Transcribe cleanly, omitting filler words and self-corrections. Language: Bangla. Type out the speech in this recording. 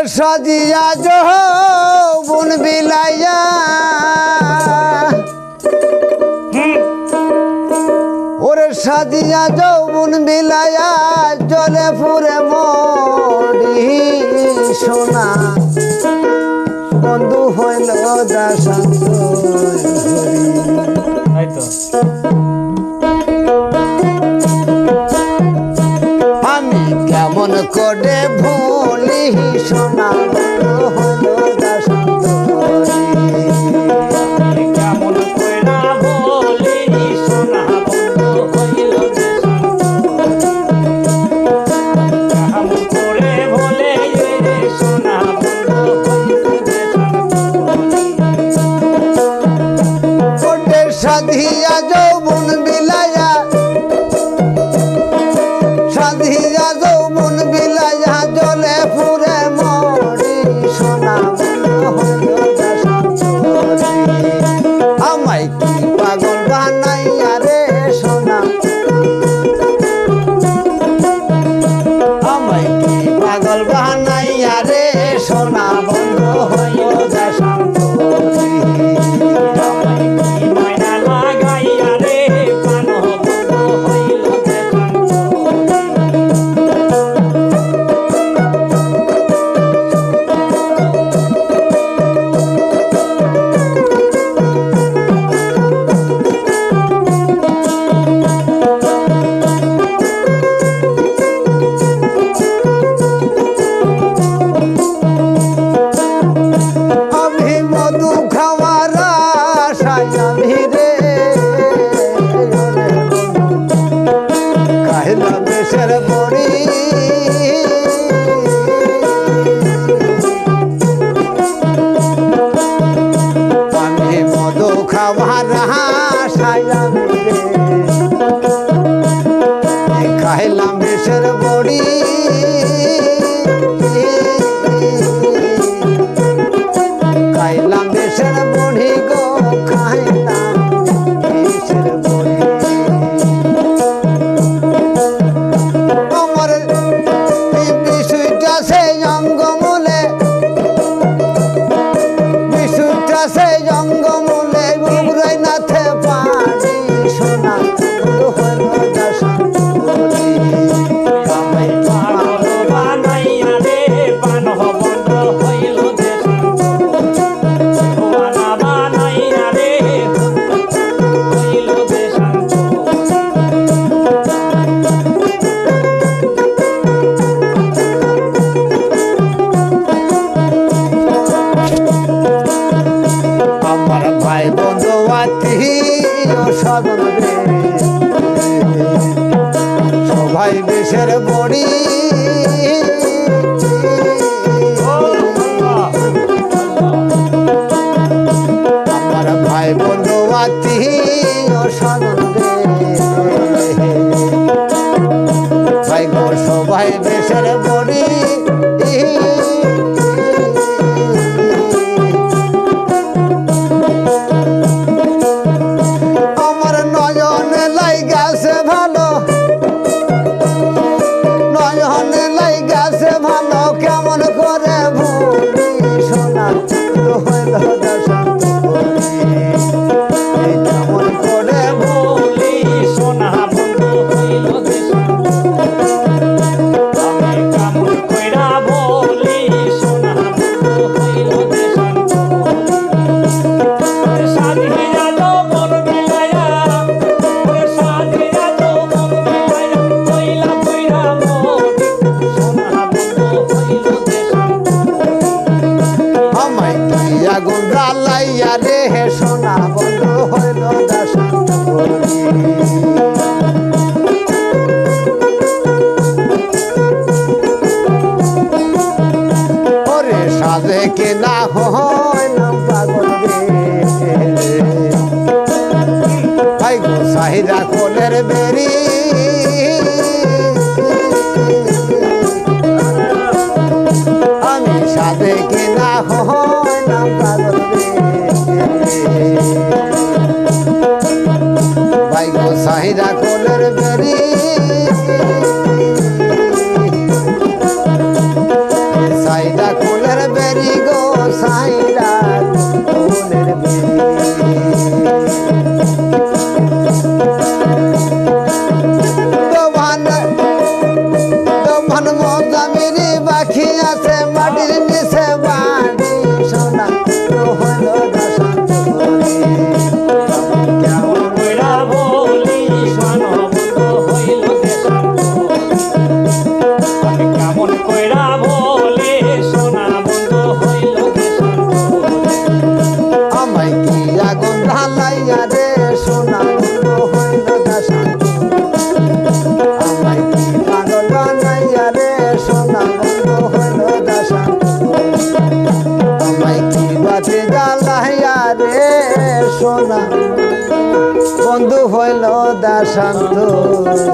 সাজিয়া যৌবন বিলাইয়া ওরে সাজিয়া যৌবন বিলাইয়া জলে পুরে মরি সোনা বন্ধু হইল দাসান্ত আমি কেমন করে ভুলি সোনা বন্ধু হইল দাসান্ত কেমন কইরা বলি সোনা বন্ধু হইল কেমন করে বলে রে সোনা বন্ধু হইল কোটে সাধিয়া যৌবন বিলাইয়া সাধিয়া যৌবন বিলাইয়া জলে পুরে মরি সোনা বন্ধু হইল দাসান্ত আমায় কি পাগল বানাইয়া রে সোনা আমায় কি পাগল বানাইয়া রে সোনা বন্ধু হইল দাসান্ত মাইনা লাগাইয়া রে পান বন্ধু হইল আমি মধু খাওয়ার আশায় আমি রে খাইলাম দেশের বড়ি আমি মধু খাওয়ার আশায় আমি রে খাইলাম দেশের বড়ি খাইলাম দেশের বড়ি গো খাইলাম দেশের বড়ি আমার এই বিষয়টা সেই অঙ্গমূলে বিষয়টা সেই অঙ্গমূলে বুড়াই নাথে পানি সোনা হইল দাসান্ত কামাই পাগল বানাইয়া রে পান বন্ধু হইল দেশান্ত বানাইয়া রে হইল দেশান্ত আমার ভাই বন্ধু আত্মীয় স্বজন রে সবাই দেশের বড়ি আমার ভাই বন্ধু আত্মীয় স্বজন রে ভাই গো সবাই দেশের বড়ি আমার নয়নে লাইগাছে ভালো নয়নে লাইগাছে ভালো কেমন করে ভুলি সোনা হইল দাসান্ত কেমন করে বলি সোনা বন্ধু হইল দেশান্ত আমি কেমন কইরা বলি সোনা বন্ধু হইল দেশান্ত সাধিয়া যৌবন বিলাইয়া সাধিয়া যৌবন বিলাইয়া কইলা কইরা মরি সোনা বন্ধু হইল দেশান্ত আমায় কি আগুন জ্বালাইয়া রে হে সোনা বন্ধু হইল দাসান্ত ওরে সাজে কে না হইলাম পাগল রে ভাই গো সাহিরা কোলের বেরি আমি সাজে কে না হইলাম পাগল রে ভাই গো সাহিরা কোলের বেরি সাইডা কোল মজামিরি বাকি আছে মাটির নিচে বাড়ি সোনা বন্ধু হইল দেশান্তরি কেমন কইরা বলি শোন বন্ধু হইল দেশান্তরি আমি কেমন কইরা বলি সোনা বন্ধু হইল দেশান্তরি আমায় কি আগুন ঢালাইয়া রে সোনা বন্ধু হইল দেশান্তরি আমায় কি পাগল বানাইয়া রে সোনা বন্ধু হইল দেশান্তরি আমায় কি বাতি জ্বালাইয়া রে সোনা বন্ধু হইল দেশান্তরি